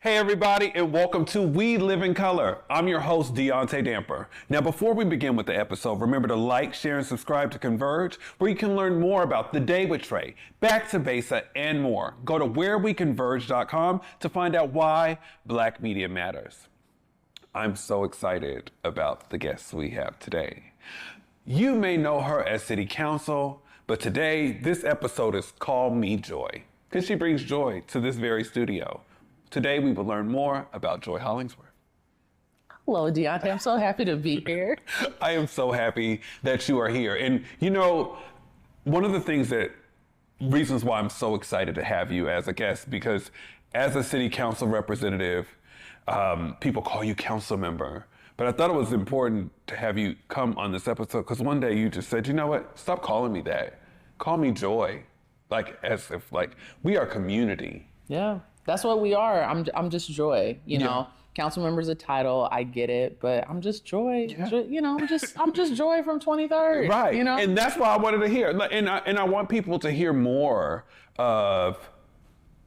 Hey everybody, and welcome to We Live in Color. I'm your host, Deaunte Damper. Now before we begin with the episode, remember to like, share, and subscribe to Converge, where you can learn more about The Day with Trey, Back to Basa, and more. Go to whereweconverge.com to find out why Black media matters. I'm so excited about the guests we have today. You may know her as City Council, but today, this episode is Call Me Joy, because she brings joy to this very studio. Today, we will learn more about Joy Hollingsworth. Hello, Deaunte. I'm so happy to be here. I am so happy that you are here. And you know, one of the reasons why I'm so excited to have you as a guest, because as a city council representative, people call you council member. But I thought it was important to have you come on this episode because one day you just said, you know what, stop calling me that. Call me Joy. Like as if like we are community. Yeah. That's what we are. I'm just Joy, you know. Council member's a title, I get it, but I'm just Joy. Yeah. I'm just Joy from 23rd. Right. You know? And that's why I wanted to hear. And I want people to hear more of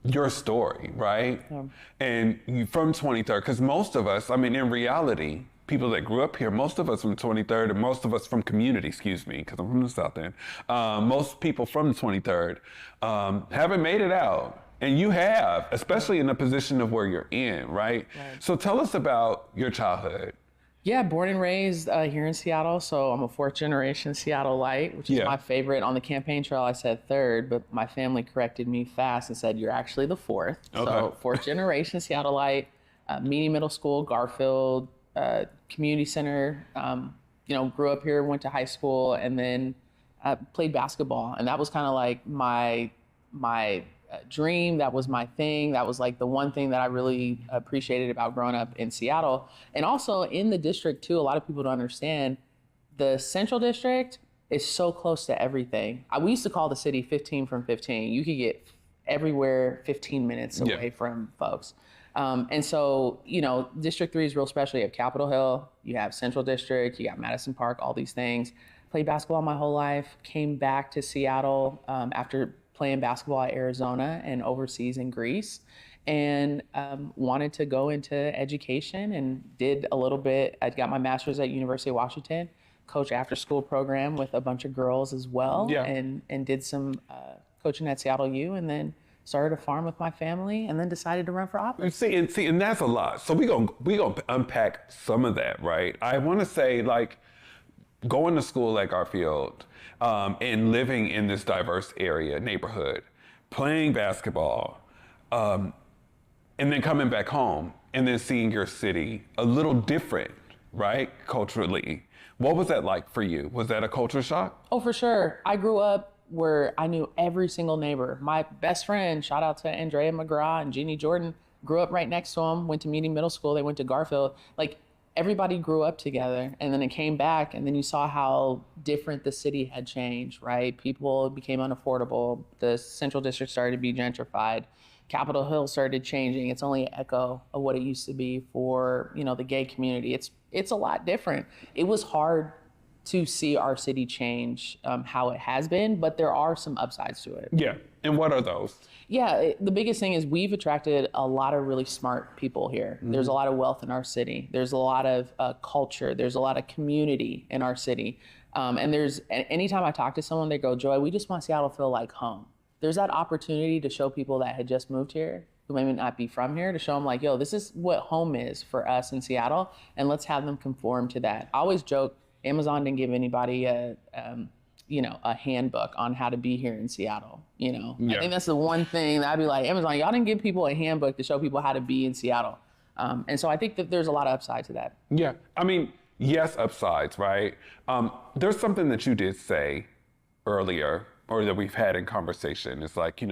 your story, right? Yeah. And you from 23rd, because most of us, I mean, in reality, people that grew up here, most of us from 23rd and most of us from community, excuse me, because I'm from the South End, most people from the 23rd haven't made it out. And you have, especially in the position of where you're in, right? So tell us about your childhood. Yeah, born and raised here in Seattle. So I'm a fourth generation Seattleite, which is my favorite. On the campaign trail, I said third, but my family corrected me fast and said, you're actually the fourth. Okay. So fourth generation Seattleite, Meany Middle School, Garfield, community center, grew up here, went to high school, and then played basketball. And that was kind of like my dream. That was my thing. That was like the one thing that I really appreciated about growing up in Seattle. And also in the district too, a lot of people don't understand the central district is so close to everything. We used to call the city 15 from 15. You could get everywhere 15 minutes away from folks. And so, District 3 is real special. You have Capitol Hill, you have Central District, you got Madison Park, all these things. Played basketball my whole life, came back to Seattle after playing basketball at Arizona and overseas in Greece, and wanted to go into education and did a little bit. I got my master's at University of Washington, coach after school program with a bunch of girls as well, and did some coaching at Seattle U, and then started a farm with my family, and then decided to run for office. See, and that's a lot. So we gonna unpack some of that, right? I want to say, like, going to school at Garfield and living in this diverse neighborhood, playing basketball, and then coming back home and then seeing your city a little different, right, culturally. What was that like for you? Was that a culture shock? Oh, for sure. I grew up where I knew every single neighbor. My best friend, shout out to Andrea McGraw and Jeannie Jordan, grew up right next to him, went to Meany Middle School, they went to Garfield. Like, everybody grew up together, and then it came back, and then you saw how different the city had changed, right? People became unaffordable. The Central District started to be gentrified. Capitol Hill started changing. It's only an echo of what it used to be for, the gay community. It's a lot different. It was hard to see our city change how it has been, but there are some upsides to it. Yeah, and what are those? Yeah, the biggest thing is we've attracted a lot of really smart people here. Mm-hmm. There's a lot of wealth in our city. There's a lot of culture. There's a lot of community in our city. And anytime I talk to someone, they go, Joy, we just want Seattle to feel like home. There's that opportunity to show people that had just moved here, who may not be from here, to show them like, yo, this is what home is for us in Seattle, and let's have them conform to that. I always joke, Amazon didn't give anybody a handbook on how to be here in Seattle. I think that's the one thing that I'd be like, Amazon, y'all didn't give people a handbook to show people how to be in Seattle. And so I think that there's a lot of upside to that. Yeah, I mean, yes, upsides, right? There's something that you did say earlier, or that we've had in conversation. It's like,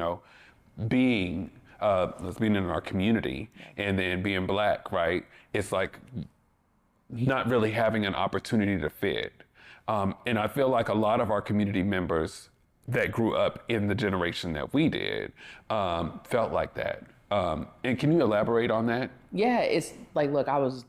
being in our community and then being Black, right? It's like not really having an opportunity to fit. And I feel like a lot of our community members that grew up in the generation that we did felt like that. And can you elaborate on that? Yeah, it's like, look, I was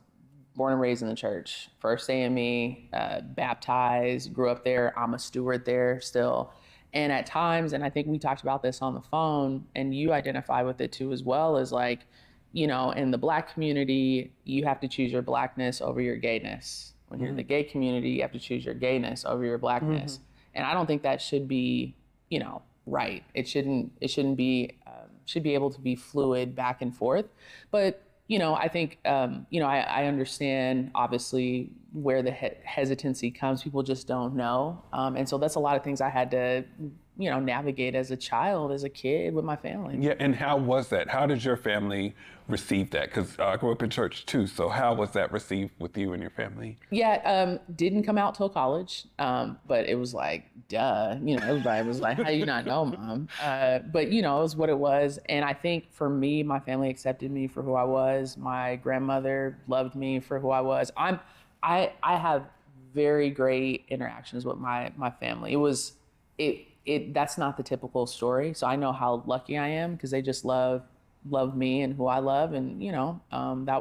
born and raised in the church. First AME, baptized, grew up there. I'm a steward there still. And at times, and I think we talked about this on the phone, and you identify with it too as well, is like, in the Black community, you have to choose your Blackness over your gayness. When you're in the gay community, you have to choose your gayness over your Blackness. And I don't think that should be, right. It shouldn't be, should be able to be fluid back and forth. But, I think, I understand obviously where the hesitancy comes. People just don't know. And so that's a lot of things I had to, navigate as a child, as a kid with my family. Yeah, and how was that? How did your family receive that? Because I grew up in church too, so how was that received with you and your family? Yeah, didn't come out till college, but it was like, duh, everybody was like, how do you not know, Mom? But, it was what it was. And I think for me, my family accepted me for who I was. My grandmother loved me for who I was. I have very great interactions with my family. That's not the typical story. So I know how lucky I am because they just love me and who I love. And, it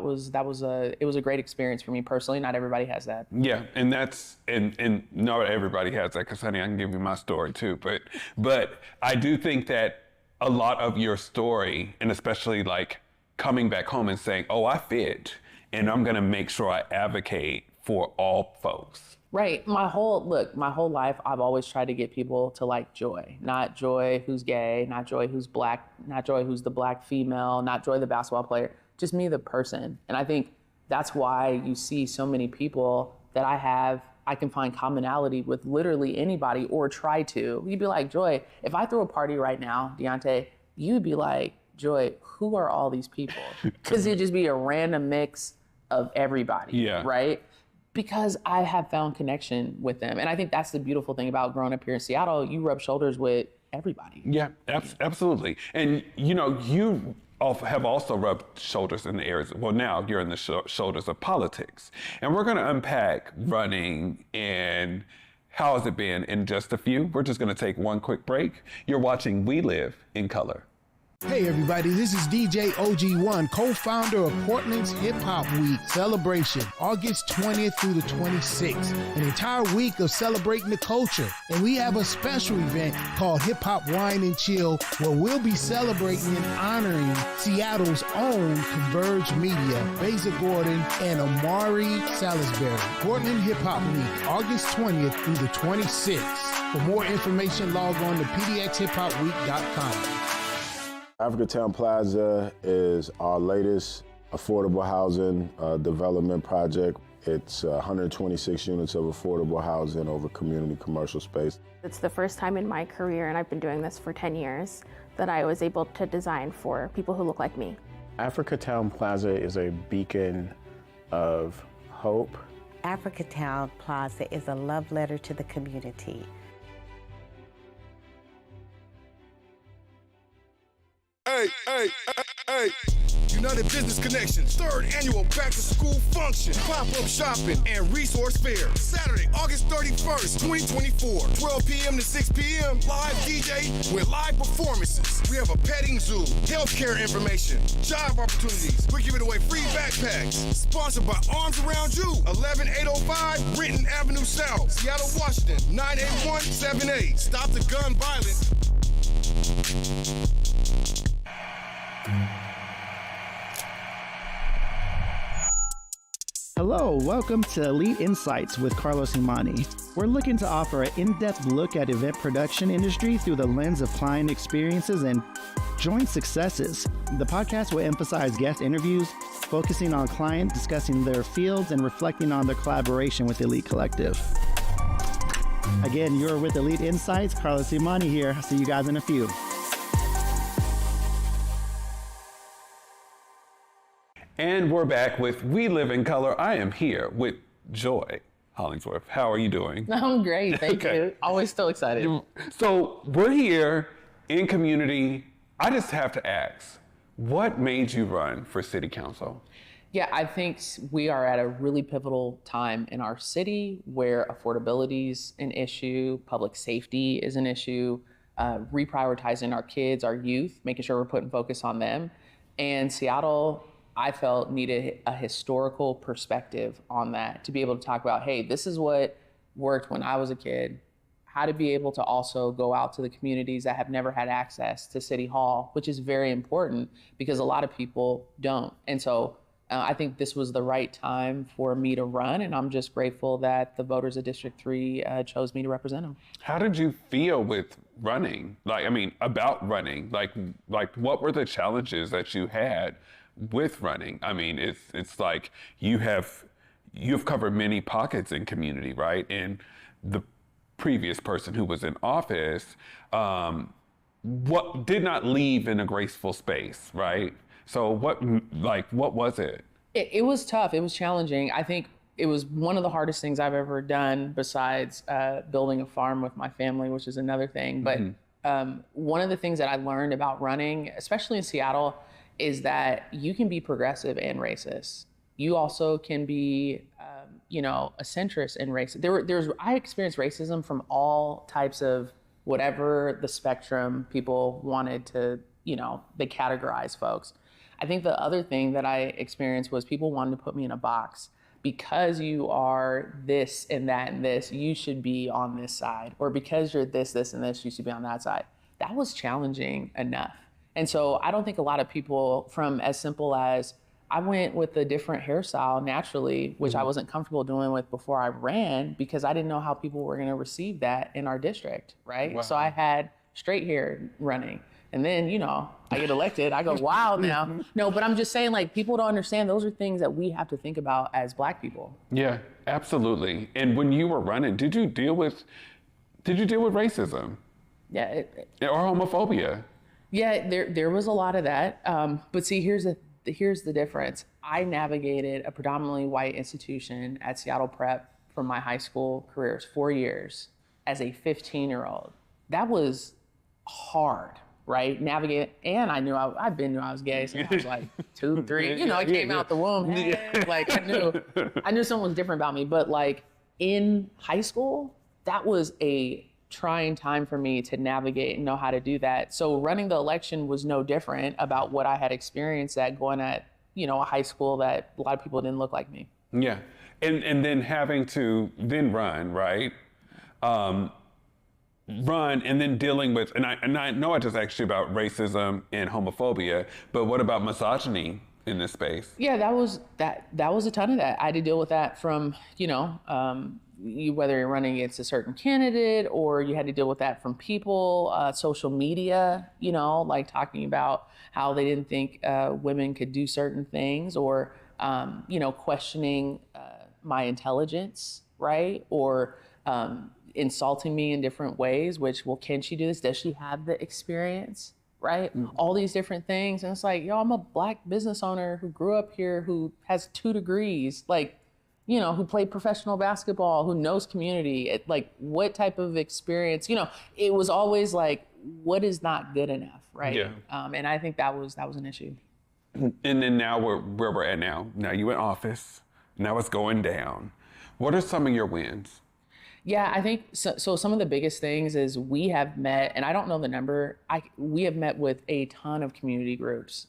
was a great experience for me personally. Not everybody has that. Yeah. And and not everybody has that, because honey, I can give you my story too. But I do think that a lot of your story, and especially like coming back home and saying, oh, I fit, and I'm going to make sure I advocate for all folks. Right. My whole life, I've always tried to get people to like Joy. Not Joy who's gay, not Joy who's Black, not Joy who's the Black female, not Joy the basketball player, just me, the person. And I think that's why you see so many people that I can find commonality with literally anybody, or try to. You'd be like, Joy, if I threw a party right now, Deaunte, you'd be like, Joy, who are all these people? Because it'd just be a random mix of everybody. Yeah. Right? Because I have found connection with them. And I think that's the beautiful thing about growing up here in Seattle. You rub shoulders with everybody. Yeah, absolutely. And, you have also rubbed shoulders in the areas, well, now you're in the shoulders of politics. And we're going to unpack running and how has it been in just a few. We're just going to take one quick break. You're watching We Live in Color. Hey everybody, this is DJ OG1, co-founder of Portland's Hip Hop Week celebration, August 20th through the 26th. An entire week of celebrating the culture. And we have a special event called Hip Hop Wine and Chill, where we'll be celebrating and honoring Seattle's own Converge Media, Beza Gordon, and Amari Salisbury. Portland Hip Hop Week, August 20th through the 26th. For more information, log on to pdxhiphopweek.com. Africa Town Plaza is our latest affordable housing development project. It's 126 units of affordable housing over community commercial space. It's the first time in my career, and I've been doing this for 10 years, that I was able to design for people who look like me. Africa Town Plaza is a beacon of hope. Africa Town Plaza is a love letter to the community. Hey. United Business Connections, 3rd annual back to school function, pop-up shopping and resource fair. Saturday, August 31st, 2024, 12 p.m. to 6 p.m. Live DJ with live performances. We have a petting zoo, healthcare information, job opportunities. We're giving away free backpacks. Sponsored by Arms Around You, 11805 Renton Avenue South, Seattle, Washington, 98178. Stop the gun violence. Hello, welcome to Elite Insights with Carlos Imani. We're looking to offer an in-depth look at event production industry through the lens of client experiences and joint successes. The podcast will emphasize guest interviews, focusing on client, discussing their fields, and reflecting on their collaboration with Elite Collective. Again, you're with Elite Insights. Carlos Imani here. See you guys in a few. And we're back with We Live in Color. I am here with Joy Hollingsworth. How are you doing? I'm great, thank you. Always still excited. So we're here in community. I just have to ask, what made you run for city council? Yeah, I think we are at a really pivotal time in our city where affordability is an issue, public safety is an issue, reprioritizing our kids, our youth, making sure we're putting focus on them. And Seattle, I felt, needed a historical perspective on that to be able to talk about, hey, this is what worked when I was a kid. how to be able to also go out to the communities that have never had access to City Hall, which is very important because a lot of people don't. And so I think this was the right time for me to run, and I'm just grateful that the voters of District 3 chose me to represent them. How did you feel with running? About running? Like what were the challenges that you had with running? I mean, it's like you've covered many pockets in community, right? And the previous person who was in office what did not leave in a graceful space, right? So what was it? It was tough. It was challenging. I think it was one of the hardest things I've ever done besides building a farm with my family, which is another thing. But one of the things that I learned about running, especially in Seattle, is that you can be progressive and racist. You also can be, a centrist and racist. I experienced racism from all types of whatever the spectrum people wanted to, they categorize folks. I think the other thing that I experienced was people wanted to put me in a box. Because you are this and that and this, you should be on this side. Or because you're this, this, and this, you should be on that side. That was challenging enough. And so I don't think a lot of people, from as simple as I went with a different hairstyle naturally, which I wasn't comfortable doing with before I ran because I didn't know how people were going to receive that in our district, right? Wow. So I had straight hair running. And then, I get elected, I go wild now. No, but I'm just saying, like, people don't understand those are things that we have to think about as Black people. Yeah, absolutely. And when you were running, did you deal with racism? Yeah. Or homophobia? Yeah, there was a lot of that. But see, here's the difference. I navigated a predominantly white institution at Seattle Prep for my high school careers, 4 years, as a 15-year-old. That was hard. Right, navigate, and I knew I was gay since I was like 2, 3. I came out the womb. Hey, like I knew something was different about me. But like in high school, that was a trying time for me to navigate and know how to do that. So running the election was no different about what I had experienced at going at a high school that a lot of people didn't look like me. Yeah, and then having to then run, right? Run and then dealing with, and I know I just asked you about racism and homophobia, but what about misogyny in this space? Yeah, that was a ton of that. I had to deal with that from, whether you're running against a certain candidate or you had to deal with that from people, social media, like talking about how they didn't think women could do certain things or, questioning my intelligence, right? Or, insulting me in different ways, which, well, can she do this? Does she have the experience, right? All these different things. And it's like, I'm a Black business owner who grew up here, who has 2 degrees, who played professional basketball, who knows community. What type of experience, it was always like, what is not good enough, right? Yeah. And I think that was an issue. And then now where we're at now you in office, now it's going down. What are some of your wins? Yeah, I think so. Some of the biggest things is we have met, and I don't know the number. We have met with a ton of community groups.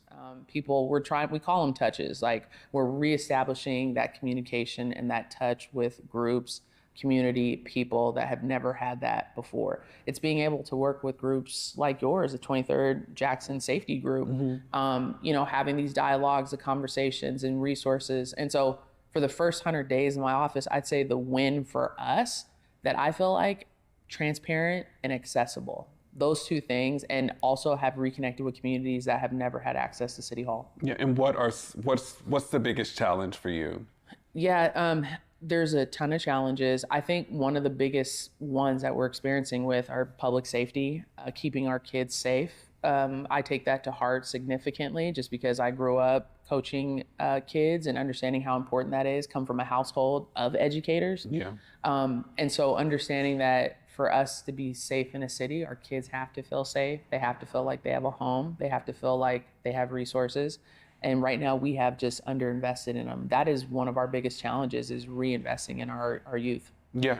People, we call them touches. Like we're reestablishing that communication and that touch with groups, community, people that have never had that before. It's being able to work with groups like yours, the 23rd Jackson Safety Group. Having these dialogues, the conversations, and resources. And so for the first 100 days in my office, I'd say the win for us that I feel like transparent and accessible. Those 2 things, and also have reconnected with communities that have never had access to City Hall. Yeah, and what's the biggest challenge for you? Yeah, there's a ton of challenges. I think one of the biggest ones that we're experiencing with are public safety, keeping our kids safe. I take that to heart significantly just because I grew up coaching kids and understanding how important that is, come from a household of educators. Yeah. And so understanding that for us to be safe in a city, our kids have to feel safe. They have to feel like they have a home. They have to feel like they have resources. And right now we have just underinvested in them. That is one of our biggest challenges, is reinvesting in our youth. Yeah,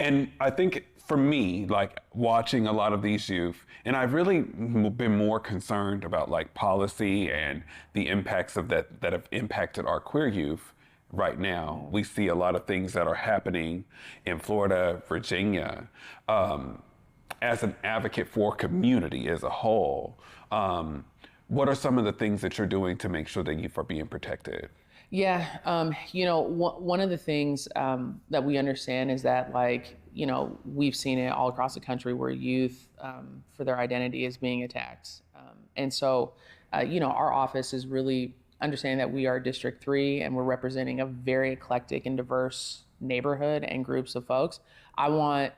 and I think for me, like watching a lot of these youth, and I've really been more concerned about like policy and the impacts of that have impacted our queer youth right now. We see a lot of things that are happening in Florida, Virginia. As an advocate for community as a whole, what are some of the things that you're doing to make sure that youth are being protected? Yeah, one of the things that we understand is that, like, we've seen it all across the country where youth, for their identity, is being attacked. And so, our office is really understanding that we are District 3 and we're representing a very eclectic and diverse neighborhood and groups of folks. I want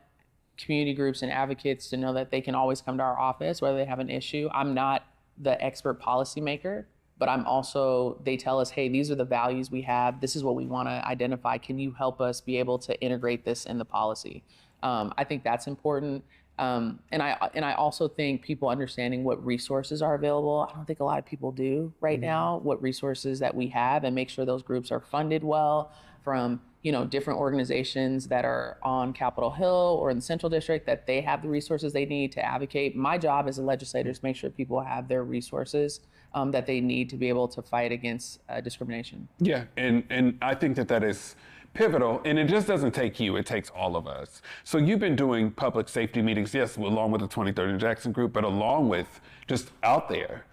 community groups and advocates to know that they can always come to our office, whether they have an issue. I'm not the expert policymaker, but I'm also, they tell us, hey, these are the values we have. This is what we want to identify. Can you help us be able to integrate this in the policy? I think that's important. And I also think people understanding what resources are available. I don't think a lot of people do right now, what resources that we have, and make sure those groups are funded well from, different organizations that are on Capitol Hill or in the Central District, that they have the resources they need to advocate. My job as a legislator is to make sure people have their resources that they need to be able to fight against discrimination. Yeah, and I think that is pivotal, and it just doesn't take you, it takes all of us. So you've been doing public safety meetings, yes, along with the 2030 Jackson group, but along with just out there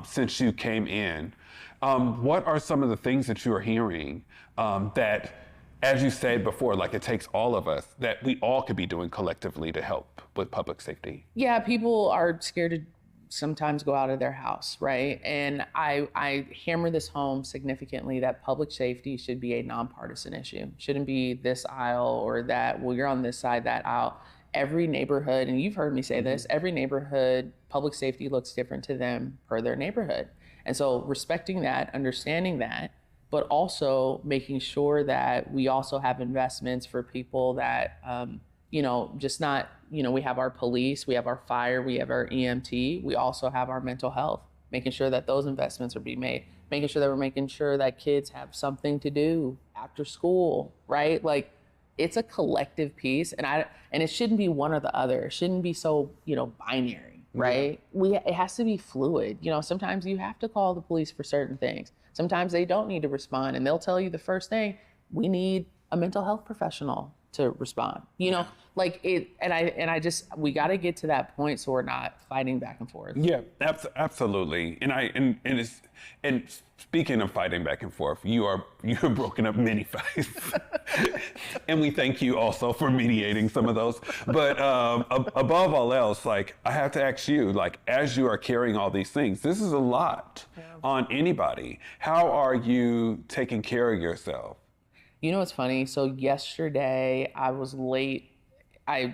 since you came in. What are some of the things that you are hearing that, as you said before, like it takes all of us, that we all could be doing collectively to help with public safety? Yeah, people are scared to sometimes go out of their house, right? And I hammer this home significantly that public safety should be a nonpartisan issue. Shouldn't be this aisle or that, well, you're on this side, that aisle. Every neighborhood, and you've heard me say this, every neighborhood, public safety looks different to them per their neighborhood. And so respecting that, understanding that, but also making sure that we also have investments for people that, just not, we have our police, we have our fire, we have our EMT, we also have our mental health, making sure that those investments are being made, making sure that we're making sure that kids have something to do after school, right? Like, it's a collective piece, and it shouldn't be one or the other. It shouldn't be so, binary, right? It has to be fluid. Sometimes you have to call the police for certain things. Sometimes they don't need to respond, and they'll tell you the first thing, we need a mental health professional to respond. We got to get to that point so we're not fighting back and forth. Yeah, absolutely. And speaking of fighting back and forth, you're broken up many fights, and we thank you also for mediating some of those. But above all else, like, I have to ask you, like, as you are carrying all these things, this is a lot on anybody. How are you taking care of yourself? It's funny. So yesterday I was late. I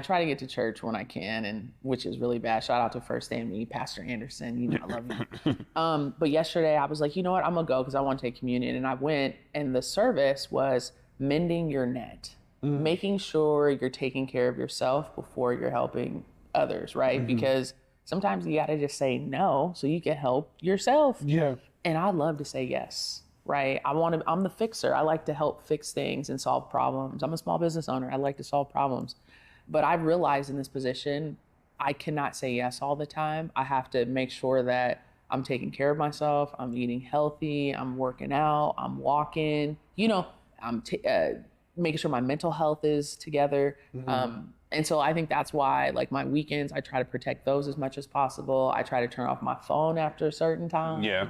try to get to church when I can, and which is really bad. Shout out to First AME, Pastor Anderson. I love you. But yesterday I was like, you know what? I'm gonna go because I want to take communion. And I went, and the service was mending your net, making sure you're taking care of yourself before you're helping others, right? Because sometimes you gotta just say no so you can help yourself. Yeah. And I love to say yes. Right. I'm the fixer. I like to help fix things and solve problems. I'm a small business owner. I like to solve problems. But I've realized in this position, I cannot say yes all the time. I have to make sure that I'm taking care of myself. I'm eating healthy. I'm working out. I'm walking. I'm making sure my mental health is together. And so I think that's why, like, my weekends, I try to protect those as much as possible. I try to turn off my phone after a certain time. Yeah.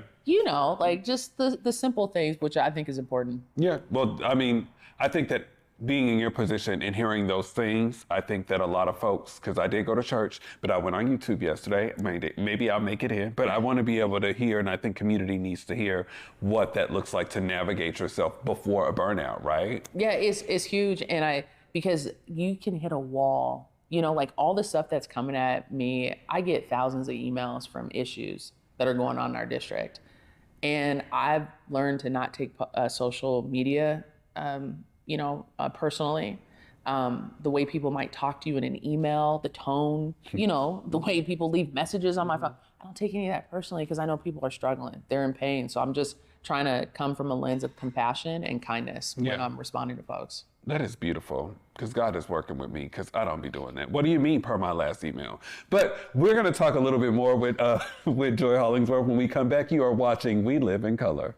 Like, just the simple things, which I think is important. Yeah. Well, I mean, I think that being in your position and hearing those things, I think that a lot of folks, because I did go to church, but I went on YouTube yesterday. Maybe I'll make it in, but I want to be able to hear, and I think community needs to hear what that looks like to navigate yourself before a burnout, right? Yeah, it's huge. And because you can hit a wall, like all the stuff that's coming at me, I get thousands of emails from issues that are going on in our district. And I've learned to not take social media, personally. The way people might talk to you in an email, the tone, the way people leave messages on my phone. I don't take any of that personally because I know people are struggling. They're in pain. So I'm just trying to come from a lens of compassion and kindness when I'm responding to folks. That is beautiful, because God is working with me, because I don't be doing that. What do you mean, per my last email? But we're going to talk a little bit more with Joy Hollingsworth when we come back. You are watching We Live in Color.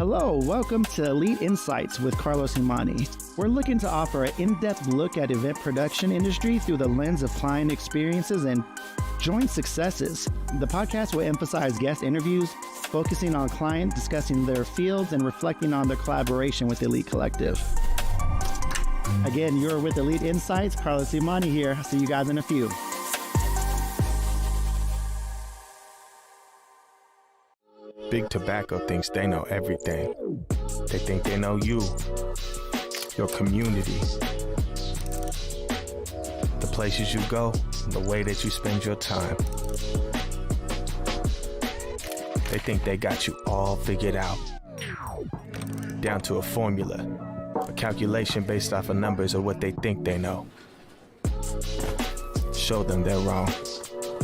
Hello, welcome to Elite Insights with Carlos Imani. We're looking to offer an in-depth look at event production industry through the lens of client experiences and joint successes. The podcast will emphasize guest interviews, focusing on client discussing their fields and reflecting on their collaboration with Elite Collective. Again, you're with Elite Insights. Carlos Imani here. I'll see you guys in a few. Big Tobacco thinks they know everything. They think they know you, your community, the places you go, the way that you spend your time. They think they got you all figured out, down to a formula, a calculation based off of numbers of what they think they know. Show them they're wrong.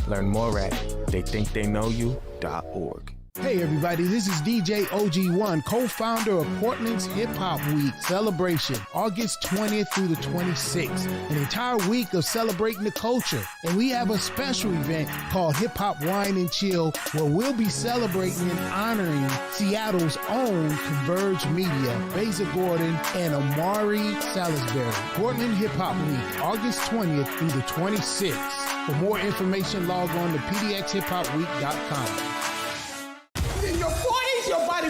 Learn more at theythinktheyknowyou.org. Hey everybody, this is DJ OG1, co-founder of Portland's Hip Hop Week celebration, August 20th through the 26th. An entire week of celebrating the culture. And we have a special event called Hip Hop Wine and Chill, where we'll be celebrating and honoring Seattle's own Converge Media, Beza Gordon, and Amari Salisbury. Portland Hip Hop Week, August 20th through the 26th. For more information, log on to pdxhiphopweek.com.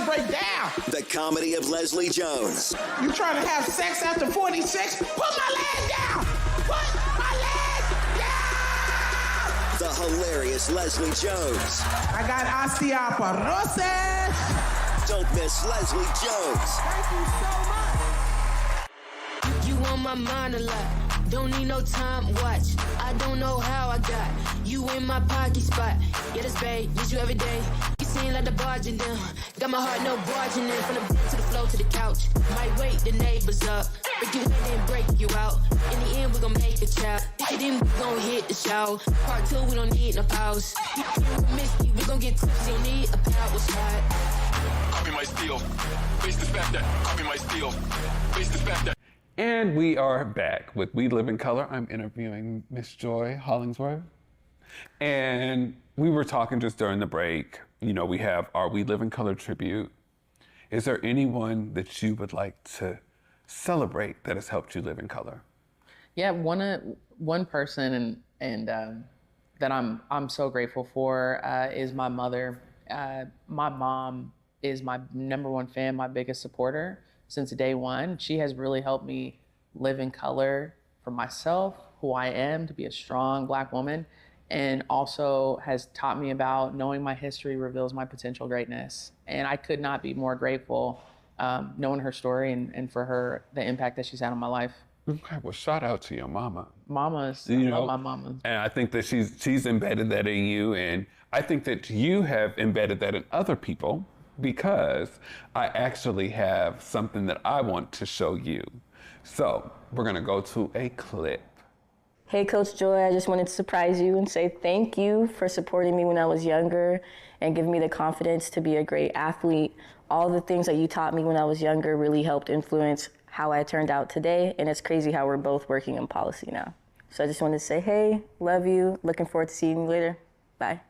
Break down. The comedy of Leslie Jones. You trying to have sex after 46? Put my leg down! Put my leg down! The hilarious Leslie Jones. I got osteoporosis. Don't miss Leslie Jones. Thank you so much. You on my mind a lot. Don't need no time watch. I don't know how I got you in my pocket spot. Yeah, this babe, need you every day. You seem like the barging down. Got my heart no barging in. From the bed to the floor to the couch. Might wake the neighbors up. Break you in and break you out. In the end, we gon' make a child. Then we gon' hit the show. Part 2, we don't need no pause. You miss me, we gon' get tipsy. Don't need a power shot. Copy my steel. Face the fact that. Copy my steel. Face the fact that. And we are back with We Live in Color. I'm interviewing Miss Joy Hollingsworth. And we were talking just during the break. You know, we have our We Live in Color tribute. Is there anyone that you would like to celebrate that has helped you live in color? Yeah, one person and that I'm so grateful for is my mother. My mom is my number one fan, my biggest supporter since day one. She has really helped me live in color for myself, who I am, to be a strong Black woman, and also has taught me about knowing my history reveals my potential greatness. And I could not be more grateful knowing her story and for her, the impact that she's had on my life. Okay, well, shout out to your mama. Mamas, I love my mama. And I think that she's embedded that in you, and I think that you have embedded that in other people, because I actually have something that I want to show you. So we're gonna go to a clip. Hey, Coach Joy, I just wanted to surprise you and say thank you for supporting me when I was younger and giving me the confidence to be a great athlete. All the things that you taught me when I was younger really helped influence how I turned out today, and it's crazy how we're both working in policy now. So I just wanted to say, hey, love you, looking forward to seeing you later. Bye.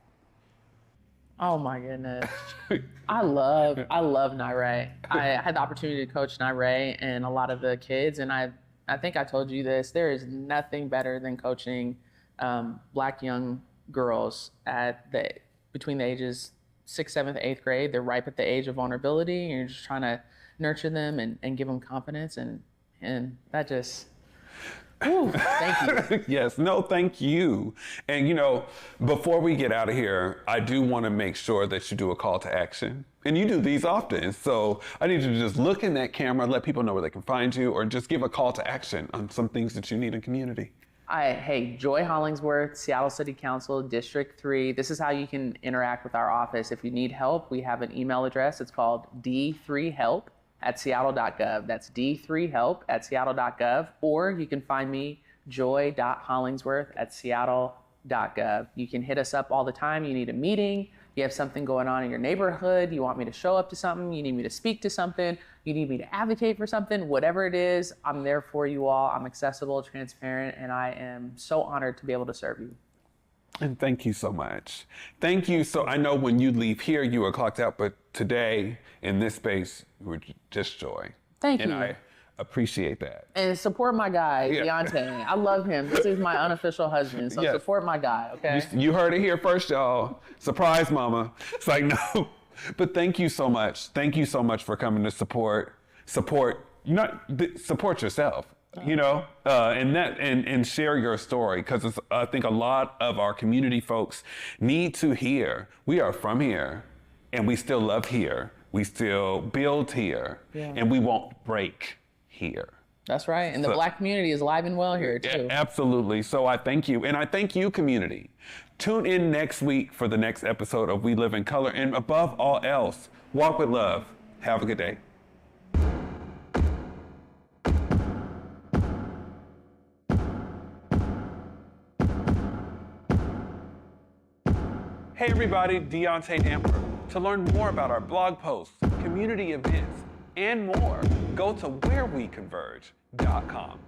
Oh my goodness. I love Nyree. I had the opportunity to coach Nyree and a lot of the kids, and I think I told you this, there is nothing better than coaching Black young girls between the ages 6th, 7th, 8th grade. They're ripe at the age of vulnerability, and you're just trying to nurture them and give them confidence, and that just, ooh, thank you. Yes, no, thank you. And you know, before we get out of here, I do want to make sure that you do a call to action. And you do these often, so I need you to just look in that camera, let people know where they can find you, or just give a call to action on some things that you need in community. Hey, Joy Hollingsworth, Seattle City Council, District 3. This is how you can interact with our office. If you need help, we have an email address. It's called d3help@seattle.gov. That's d3help@seattle.gov. Or you can find me, joy.hollingsworth@seattle.gov. You can hit us up all the time. You need a meeting. You have something going on in your neighborhood. You want me to show up to something. You need me to speak to something. You need me to advocate for something. Whatever it is, I'm there for you all. I'm accessible, transparent, and I am so honored to be able to serve you. And thank you so much. Thank you. So I know when you leave here, you are clocked out, but today in this space, you were just joy. Thank and you. And I appreciate that. And support my guy, Deaunte. I love him. This is my unofficial husband, so support my guy, okay? You heard it here first, y'all. Surprise, mama. It's like, no. But thank you so much. Thank you so much for coming to support yourself. And share your story, because I think a lot of our community folks need to hear we are from here and we still love here. We still build here and we won't break here. That's right. And the Black community is alive and well here too. Absolutely. So I thank you. And I thank you, community. Tune in next week for the next episode of We Live in Color. And above all else, walk with love. Have a good day. Hey everybody, Deaunte Damper. To learn more about our blog posts, community events, and more, go to whereweconverge.com.